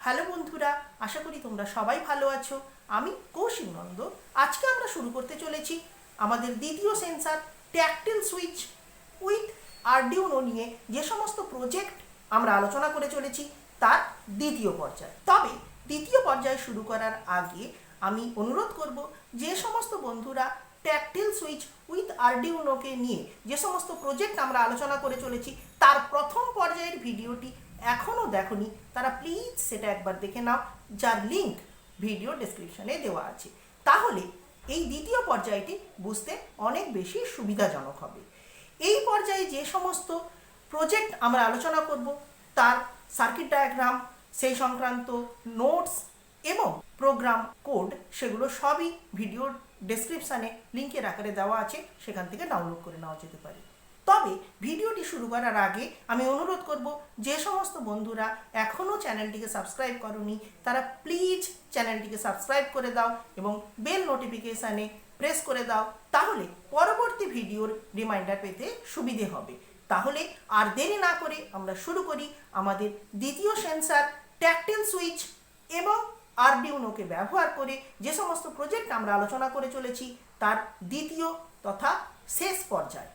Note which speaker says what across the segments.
Speaker 1: Hello বন্ধুরা, আশা করি তোমরা সবাই ভালো আছো। আমি কৌশিক নন্দ। আজকে আমরা শুরু করতে চলেছি আমাদের দ্বিতীয় সেন্সার ট্যাকটাইল সুইচ উইথ আরডিউনো নিয়ে যে সমস্ত প্রজেক্ট আমরা আলোচনা করে চলেছি তার দ্বিতীয় পর্যায়। তবে দ্বিতীয় পর্যায় শুরু করার আগে আমি অনুরোধ করব, যে সমস্ত বন্ধুরা ট্যাকটাইল সুইচ উইথ আরডিউনোকে নিয়ে যে সমস্ত প্রজেক্ট আমরা আলোচনা করে চলেছি তার প্রথম পর্যায়ের ভিডিওটি এখনও দেখোনি, তারা প্লিজ সেটা একবার দেখে নাও, যার লিঙ্ক ভিডিও ডেসক্রিপশনে দেওয়া আছে। তাহলে এই দ্বিতীয় পর্যায়টি বুঝতে অনেক বেশি সুবিধাজনক হবে। এই পর্যায়ে যে সমস্ত প্রজেক্ট আমরা আলোচনা করব তার সার্কিট ডায়াগ্রাম, সেই সংক্রান্ত নোটস এবং প্রোগ্রাম কোড, সেগুলো সবই ভিডিও ডেসক্রিপশানে লিঙ্কের আকারে দেওয়া আছে, সেখান থেকে ডাউনলোড করে নেওয়া যেতে পারে। তবে ভিডিওটি শুরু করার আগে আমি অনুরোধ করব, যে সমস্ত বন্ধুরা এখনও চ্যানেলটিকে সাবস্ক্রাইব করোনি তারা প্লিজ চ্যানেলটিকে সাবস্ক্রাইব করে দাও এবং বেল নোটিফিকেশানে প্রেস করে দাও, তাহলে পরবর্তী ভিডিওর রিমাইন্ডার পেতে সুবিধে হবে। তাহলে আর দেরি না করে আমরা শুরু করি আমাদের দ্বিতীয় সেন্সার ট্যাকটাইল সুইচ এবং আরডিউনোকে ব্যবহার করে যে সমস্ত প্রজেক্ট আমরা আলোচনা করে চলেছি তার দ্বিতীয় তথা শেষ পর্যায়।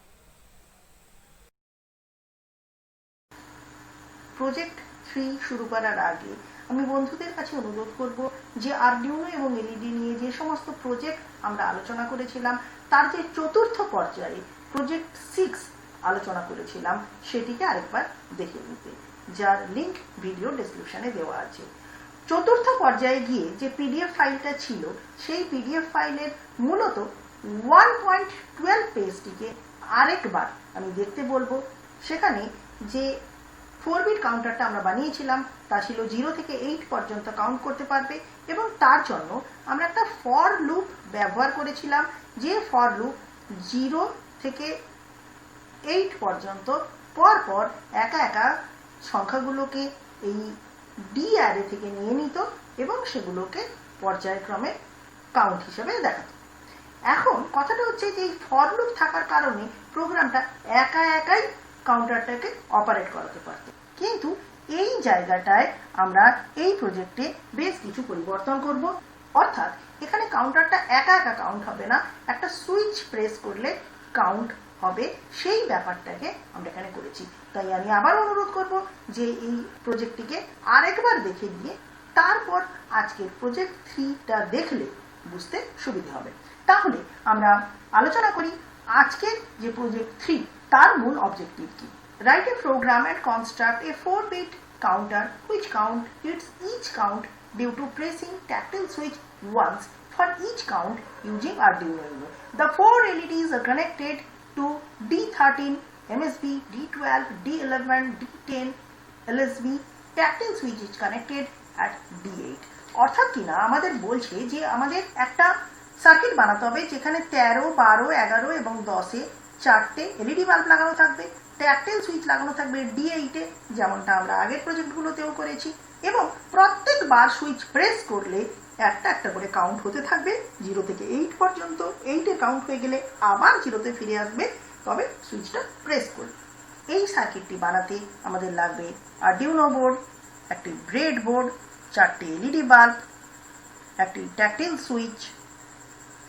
Speaker 1: প্রজেক্ট 3 শুরু করার আগে আমি বন্ধুদের কাছে অনুরোধ করব, যে আরডিউনো এবং এলইডি নিয়ে যে সমস্ত প্রজেক্ট আমরা আলোচনা করেছিলাম তার যে চতুর্থ পর্যায়ে প্রজেক্ট 6 আলোচনা করেছিলাম সেটিকে আরেকবার দেখে নিতে, যার লিঙ্ক ভিডিও ডেসক্রিপশনে দেওয়া আছে। চতুর্থ পর্যায়ে গিয়ে যে পিডিএফ ফাইলটা ছিল সেই পিডিএফ ফাইলের মূলত 1.12 পেজটিকে আরেকবার আমি দেখতে বলবো। সেখানে যে 4 বিট কাউন্টারটা আমরা বানিয়েছিলাম তা ছিল 0 থেকে 8 পর্যন্ত কাউন্ট করতে পারবে, এবং তার জন্য আমরা একটা ফর লুপ ব্যবহার করেছিলাম, যে ফর লুপ 0 থেকে 8 পর্যন্ত পরপর একা একা সংখ্যাগুলোকে এই ডি অ্যারে থেকে নিয়ে নিত এবং সেগুলোকে পর্যায়ক্রমে কাউন্ট হিসেবে দেখাতো। এখন কথাটা হচ্ছে যে এই ফর লুপ থাকার কারণে প্রোগ্রামটা একা একাই কাউন্টারটাকে অপারেট করাতে পারত, কিন্তু এই জায়গাটায় আমরা এই প্রজেক্টে বেশ কিছু পরিবর্তন করব। অর্থাৎ এখানে কাউন্টারটা একা একা কাউন্ট হবে না, একটা সুইচ প্রেস করলে কাউন্ট হবে, সেই ব্যাপারটাকে আমরা এখানে করেছি। তাই আমি আবার অনুরোধ করব যে এই প্রজেক্টটিকে আরেকবার দেখে দিয়ে তারপর আজকের প্রজেক্ট 3টা দেখলে বুঝতে সুবিধা হবে। তাহলে আমরা আলোচনা করি আজকের যে প্রজেক্ট 3 তার মূল অবজেক্টিভ কি। Write a program and construct a 4-bit counter which count hits each count due to pressing tactile switch once for each count using Arduino. The 4 LEDs are connected to D13, MSB, D12, D11, D10, LSB. Tactile switch is connected at D8. অর্থাৎ কিনা আমাদের বলছে যে আমাদের একটা circuit বানাতে হবে যেখানে 13, 12, 11 এবং 10-এ 4টে এলইডি বাল্ব লাগানো থাকবে, ট্যাকটাইল সুইচ লাগানো থাকবে D8-এ, যেমনটা আমরা আগের প্রজেক্টগুলোতেও করেছি, এবং প্রত্যেকবার সুইচ প্রেস করলে একটা একটা করে কাউন্ট হতে থাকবে 0 থেকে 8 পর্যন্ত। 8-এ কাউন্ট হয়ে গেলে আবার 0-তে ফিরে আসবে, তবে সুইচটা প্রেস করবে। এই সার্কিটটি বানাতে আমাদের লাগবে আরডিউনো বোর্ড, একটি ব্রেড বোর্ড, 4টে এলইডি বাল্ব, একটি ট্যাকটাইল সুইচ,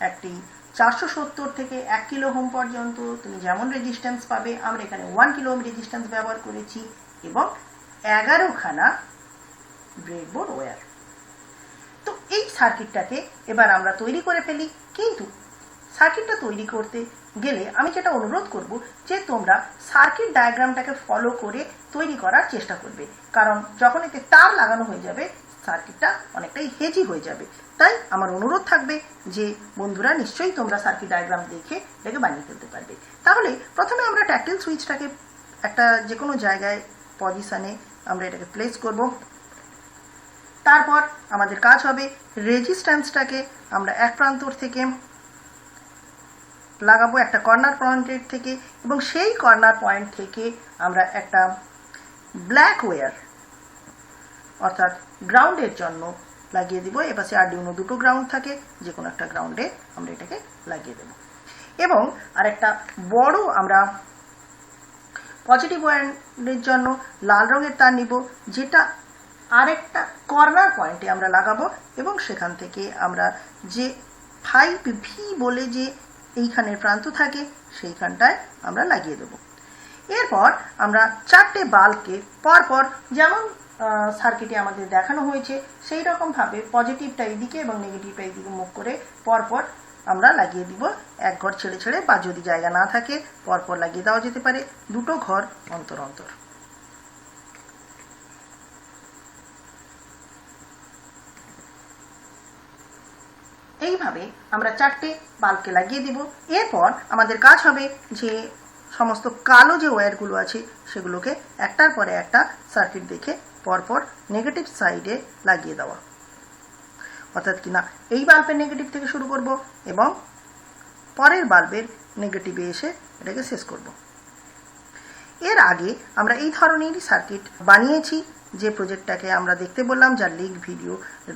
Speaker 1: একটি 470 থেকে 1 কিলো ওহম পর্যন্ত তুমি যেমন রেজিস্ট্যান্স পাবে, আমরা এখানে 1 কিলো ওহম রেজিস্ট্যান্স ব্যবহার করেছি, এবং 11খানা ব্রেডবোর্ড ওয়্যার। তো এই সার্কিটটাকে এবার আমরা তৈরি করে ফেলি, কিন্তু সার্কিটটা তৈরি করতে গেলে আমি যেটা অনুরোধ করব যে তোমরা সার্কিট ডায়াগ্রামটাকে ফলো করে তৈরি করার চেষ্টা করবে, কারণ যখন এতে তার লাগানো হয়ে যাবে সার্কিটটা অনেকটাই হেজি হয়ে যাবে। তাই আমার অনুরোধ থাকবে যে বন্ধুরা নিশ্চয়ই তোমরা সার্কিট ডায়াগ্রাম দেখে এটাকে বানিয়ে ফেলতে পারবে। তাহলে প্রথমে আমরা ট্যাকটাইল সুইচটাকে একটা যে কোনো জায়গায় পজিশনে আমরা এটাকে প্লেস করব। তারপর আমাদের কাজ হবে রেজিস্ট্যান্সটাকে আমরা এক প্রান্তর থেকে লাগাবো একটা কর্নার পয়েন্টের থেকে, এবং সেই কর্নার পয়েন্ট থেকে আমরা একটা ব্ল্যাক ওয়্যার অর্থাৎ গ্রাউন্ডের জন্য লাগিয়ে দিব। এপাশে আরডিউনো 2টো গ্রাউন্ড থাকে, যে কোনো একটা গ্রাউন্ডে আমরা এটাকে লাগিয়ে দেব, এবং আরেকটা বড় আমরা পজিটিভ ওয়্যারের জন্য লাল রঙের তার নিব, যেটা আরেকটা কর্নার পয়েন্টে আমরা লাগাবো এবং সেখান থেকে আমরা যে 5V বলে যে এইখানের প্রান্ত থাকে সেইখানটায় আমরা লাগিয়ে দেব। এরপর আমরা 4টে বাল্বকে পরপর যেমন সার্কিটে আমাদের দেখানো হয়েছে সেই রকম ভাবে পজিটিভটা এইদিকে এবং নেগেটিভটা এইদিকে মুখ করে পরপর আমরা লাগিয়ে দিব। এক ঘর ছেড়ে ছেড়ে বা যদি জায়গা না থাকে পরপর লাগিয়ে দেওয়া যেতে পারে, দুটো ঘর অন্তর অন্তর। এইভাবে আমরা 4টে বাল্বকে লাগিয়ে দিব। এরপর আমাদের কাজ হবে যে সমস্ত কালো যে ওয়্যারগুলো আছে সেগুলোকে একটার পরে একটা সার্কিট দেখে পরপর নেগেটিভ সাইডে লাগিয়ে দেওয়া। অর্থাৎ কিনা এই বাল্বের নেগেটিভ থেকে শুরু করব এবং পরের বাল্বের নেগেটিভে এসে এটাকে শেষ করব। এর আগে আমরা এই ধরনেরই সার্কিট বানিয়েছি, যে প্রজেক্টটাকে আমরা দেখতে বললাম, যার লিঙ্ক ভিডিও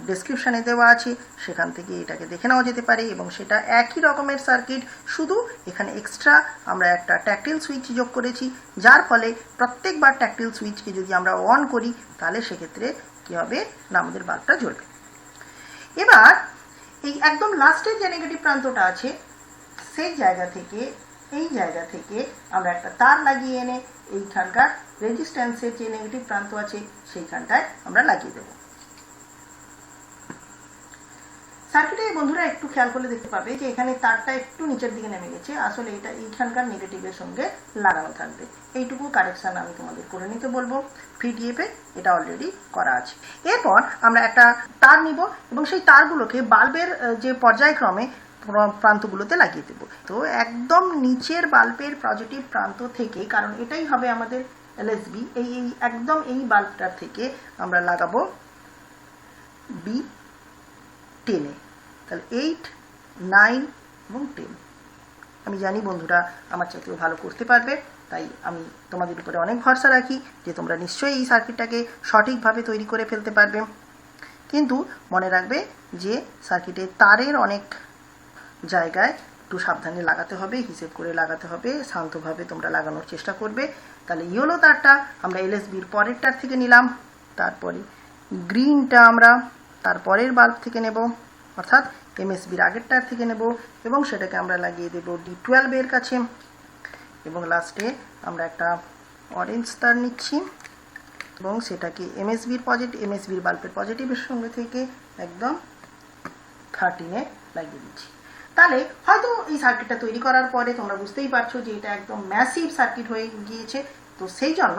Speaker 1: ডেসক্রিপশনে দেওয়া আছে, সেখান থেকে এটাকে দেখে নেওয়া যেতে পারে। এবং সেটা একই রকমের সার্কিট, শুধু এখানে এক্সট্রা আমরা একটা ট্যাকটাইল সুইচ যোগ করেছি, যার ফলে প্রত্যেকবার ট্যাকটাইল সুইচকে যদি আমরা অন করি তাহলে সেক্ষেত্রে কী হবে না, আমাদের বাল্বটা জ্বলবে। এবার এই একদম লাস্টের যে নেগেটিভ প্রান্তটা আছে সেই জায়গা থেকে, এই জায়গা থেকে আমরা একটা তার লাগিয়ে এনে এইখানকার রেজিস্ট্যান্সের যে নেগেটিভ প্রান্ত আছে সেইখানটায় আমরা লাগিয়ে দেব। সার্কিটে বন্ধুরা একটু খেয়াল করলে দেখতে পাবে যে এখানে তারটা একটু নিচের দিকে নেমে গেছে, আসলে এটা এইখানকার নেগেটিভের সঙ্গে লাগানো থাকবে। এইটুকু কারেকশন আমি তোমাদের করে নিতে বলবো, পিডিএফে এটা অলরেডি করা আছে। এরপর আমরা একটা তার নিব এবং সেই তারগুলোকে বাল্বের যে পর্যায়ক্রমে প্রান্তগুলোতে লাগিয়ে দেব। তো একদম নিচের বাল্বের পজিটিভ প্রান্ত থেকে, কারণ এটাই হবে আমাদের এলএসবি, এই একদম এই বাল্বটার থেকে আমরা লাগাবো B10 এ। তাহলে 8, 9 এবং 10। আমি জানি বন্ধুরা আমার চাইতেও ভালো করতে পারবে, তাই আমি তোমাদের উপরে অনেক ভরসা রাখি যে তোমরা নিশ্চয়ই এই সার্কিটটাকে সঠিকভাবে তৈরি করে ফেলতে পারবে। কিন্তু মনে রাখবে যে সার্কিটে তারের অনেক জায়গায় একটু সাবধানে লাগাতে হবে, হিসেব করে লাগাতে হবে, শান্তভাবে তোমরা লাগানোর চেষ্টা করবে। তাহলে ইয়েলো তারটা আমরা এলএসবির পরেরটার থেকে নিলাম, তারপরে গ্রিনটা আমরা তারপরের বাল্ব থেকে নেব, অর্থাৎ এমএসবির আগেরটার থেকে নেব এবং সেটাকে আমরা লাগিয়ে দেব D12 এর কাছে। এবং লাস্টে আমরা একটা অরেঞ্জ তার নিচ্ছি এবং সেটাকে এমএসবির বাল্বের পজিটিভের সঙ্গে থেকে একদম 13 লাগিয়ে দিচ্ছি। তাহলে হয়তো এই সার্কিটটা তৈরি করার পরে তোমরা বুঝতেই পারছো যে এটা একদম ম্যাসিভ সার্কিট হয়ে গিয়েছে, তো সেই জন্য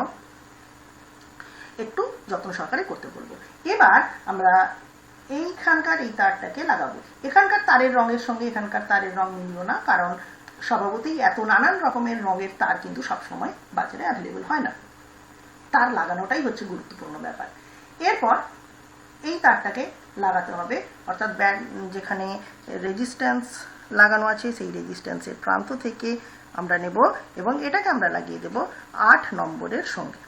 Speaker 1: একটু যত্ন সহকারে করতে বলবো। এবার আমরা এইখানকার এই তারটাকে লাগাবো। এখানকার তারের রঙের সঙ্গে এখানকার তারের রং মিলল না, কারণ স্বভাবতই এত নানান রকমের রঙের তার কিন্তু সবসময় বাজারে অ্যাভেলেবল হয় না। তার লাগানোটাই হচ্ছে গুরুত্বপূর্ণ ব্যাপার। এরপর এই তারটাকে লাগাতে হবে, অর্থাৎ যেখানে রেজিস্ট্যান্স লাগানো আছে সেই রেজিস্ট্যান্সের প্রান্ত থেকে আমরা নেব এবং এটাকে আমরা লাগিয়ে দেব 8 নম্বরের সঙ্গে।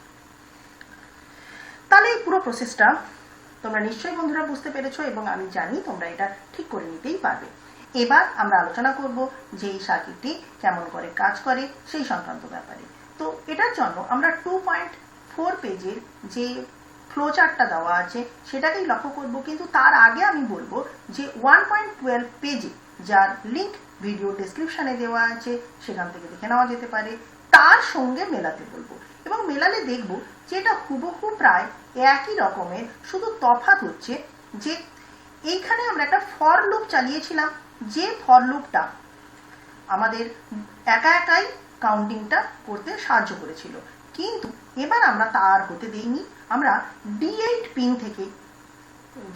Speaker 1: তাহলে এই পুরো প্রসেসটা তোমরা নিশ্চয়ই বন্ধুরা বুঝতে পেরেছো এবং আমি জানি তোমরা এটা ঠিক করে নিতেই পারবে। এবার আমরা আলোচনা করব যে এই সার্কিটটি কেমন করে কাজ করে সেই সংক্রান্ত ব্যাপারে। তো এটার জন্য আমরা 2.4 পেজের যে ফ্লোচার্টটা দেওয়া আছে সেটাকেই লক্ষ্য করব, কিন্তু তার আগে আমি বলবো যে 1.12 পেজে, যার লিঙ্ক ভিডিও ডেসক্রিপশনে দেওয়া আছে, সেখান থেকে দেখে নেওয়া যেতে পারে, তার সঙ্গে মেলাতে বলবো। এবং মেলালে দেখব যে এটা হুবহু প্রায় একই রকমের, শুধু তফাৎ হচ্ছে যে এইখানে আমরা একটা ফর লুপ চালিয়েছিলাম, যে ফর লুপটা আমাদের একা একাই কাউন্টিংটা করতে সাহায্য করেছিল, কিন্তু এবার আমরা তা আর হতে দেইনি। আমরা D8 পিন থেকে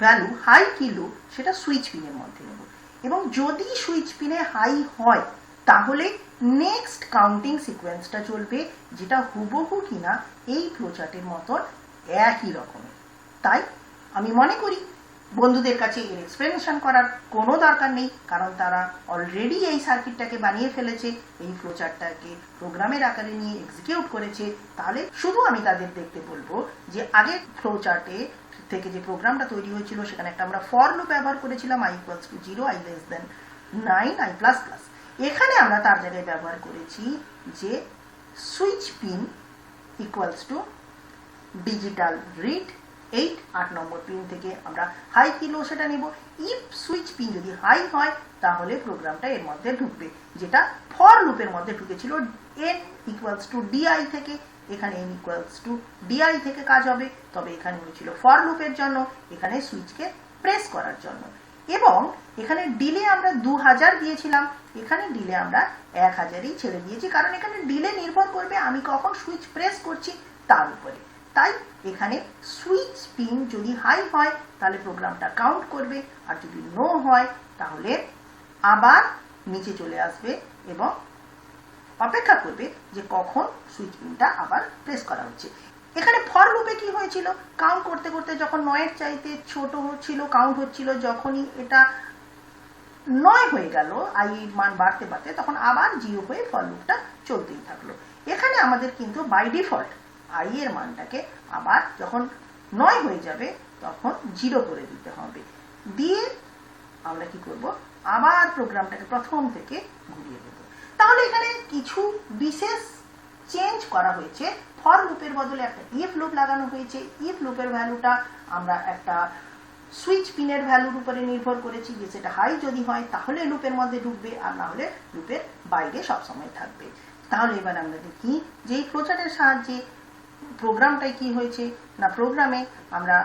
Speaker 1: ভ্যালু হাই কি লো সেটা সুইচ পিনের মধ্যে নেব এবং যদি সুইচ পিনে হাই হয় তাহলে নেক্সট কাউন্টিং সিকোয়েন্সটা চলবে, যেটা হুবহু কিনা এই ফ্লোচার্টের মতন একই রকমের। তাই আমি মনে করি বন্ধুদের কাছে এর এক্সপ্লেনেশন করার কোনো দরকার নেই, কারণ তারা অলরেডি এই সার্কিটটাকে বানিয়ে ফেলেছে, এই ফ্লোচার্টটাকে প্রোগ্রামের আকারে নিয়ে এক্সিকিউট করেছে। তাহলে শুধু আমি তাদের দেখতে বলবো যে আগের ফ্লোচার্টে থেকে যে প্রোগ্রামটা তৈরি হয়েছিল সেখানে একটা আমরা ফর লুপ ব্যবহার করেছিলাম, i = 0, i <9, i++। এখানে আমরা তার জায়গায় ব্যবহার করেছি যে সুইচ পিন = ডিজিটাল রিড 8 8 নম্বর পিন থেকে আমরা হাই কি লো সেটা নিব। ইফ সুইচ পিন যদি হাই হয় তাহলে প্রোগ্রামটা এর মধ্যে ঢুকবে, যেটা ফর লুপের মধ্যে ঢুকেছিল n ইকুয়ালস টু ডিআই থেকে, এখানে n ইকুয়ালস টু ডিআই থেকে কাজ হবে। তবে এখানে হয়েছিল ফর লুপের জন্য, এখানে সুইচকে প্রেস করার জন্য। এবং এখানে ডিলে আমরা 2000 দিয়েছিলাম, এখানে ডিলে আমরা 1000ই ছেড়ে দিয়েছি, কারণ এখানে ডিলে নির্ভর করবে আমি কখন সুইচ প্রেস করছি তার উপরে। তাই এখানে সুইচ পিন যদি হাই হয় তাহলে প্রোগ্রামটা কাউন্ট করবে, আর যদি নো হয় তাহলে আবার নিচে চলে আসবে এবং অপেক্ষা করবে যে কখন সুইচ পিনটা আবার প্রেস করা হচ্ছে। এখানে ফর লুপে কি হয়েছিল, কাউন্ট করতে করতে যখন 9 এর চাইতে ছোট হচ্ছিল, কাউন্ট হচ্ছিল, যখনই এটা 9 হয়ে গেল আই এর মান বাড়তে বাড়তে, তখন আবার 0 হয়ে ফর লুপটা চলতেই থাকলো। এখানে আমাদের কিন্তু বাই ডিফল্ট আই এর মানটাকে আবার যখন 9 হয়ে যাবে তখন 0 করে দিতে হবে। দিয়ে আমরা কি করব, আবার প্রোগ্রামটাকে প্রথম থেকে ঘুরিয়ে দেব। তাহলে এখানে কিছু বিশেষ চেঞ্জ করা হয়েছে। ফর লুপের বদলে একটা ইফ লুপ লাগানো হয়েছে। ইফ লুপের ভ্যালুটা আমরা একটা সুইচ পিনের ভ্যালুর উপরে নির্ভর করেছি, যে সেটা হাই যদি হয় তাহলে লুপের মধ্যে ঢুকবে, আর না হলে লুপের বাইরে সবসময় থাকবে। তাহলে এবার আমরা দেখি যে এই ফ্লোচার্টের সাহায্যে প্রোগ্রামটাই কি হয়েছে না, প্রোগ্রামে আমরা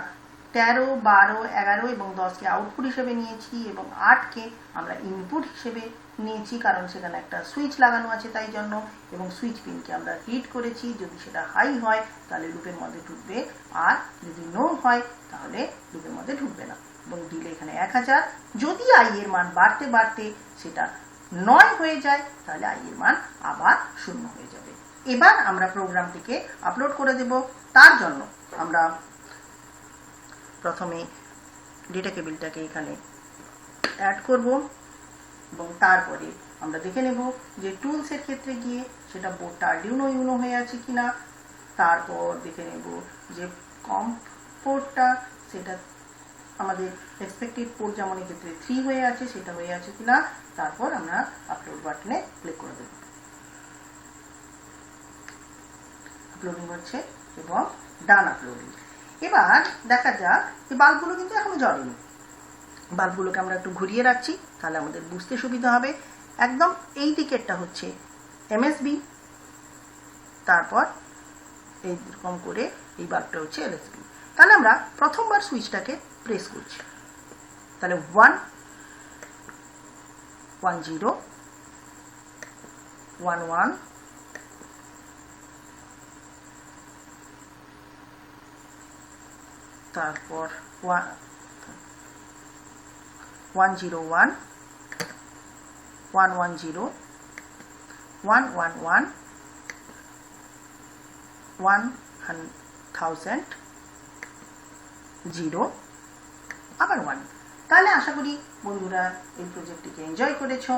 Speaker 1: 13, 12, 11 এবং 10কে আউটপুট হিসেবে নিয়েছি এবং 8কে আমরা ইনপুট হিসেবে নিয়েছি, কারণ সেখানে একটা সুইচ লাগানো আছে তাই জন্য। এবং সুইচ পিনকে আমরা রিড করেছি, যদি সেটা হাই হয় তাহলে লুপের মধ্যে ঢুকবে, আর যদি নো হয় তাহলে লুপের মধ্যে ঢুকবে না। এবং ডিলে এখানে 1000, যদি আই এর মান বাড়তে বাড়তে সেটা 9 হয়ে যায় তাহলে আই এর মান আবার 0 হয়ে যাবে। এবার আমরা প্রোগ্রামটিকে আপলোড করে দেব। তার জন্য আমরা প্রথমে ডেটা কেবিলটাকে এখানে অ্যাড করব এবং তারপরে আমরা দেখে নেব যে টুলসের ক্ষেত্রে গিয়ে সেটা বোর্ডটা আরডিউনো ইউনো হয়ে আছে কিনা। তারপর দেখে নেব যে কম পোর্টটা সেটা আমাদের এক্সপেক্টেড পোর্ট যেমন এক্ষেত্রে 3 হয়ে আছে সেটা হয়ে আছে কিনা। তারপর আমরা আপলোড বাটনে ক্লিক করে দেব। আপলোডিং হচ্ছে এবং ডান আপলোডিং। এবার দেখা যাক যে বাল্বগুলো কিন্তু এখনো জ্বলেনি। বাল্বগুলোকে আমরা একটু ঘুরিয়ে রাখছি, তাহলে আমাদের বুঝতে সুবিধা হবে। একদম এই দিকেরটা হচ্ছে এমএসবি, তারপর এইরকম করে এই বাল্বটা হচ্ছে এলএসবি। তাহলে আমরা প্রথমবার সুইচটাকে প্রেস করছি, তাহলে 1 1 0 1 1 তারপর 1 0 1 1 1 0 1 1 1 1000 0 আবার 1। তাহলে আশা করি বন্ধুরা এই প্রজেক্টটিকে এনজয় করেছো।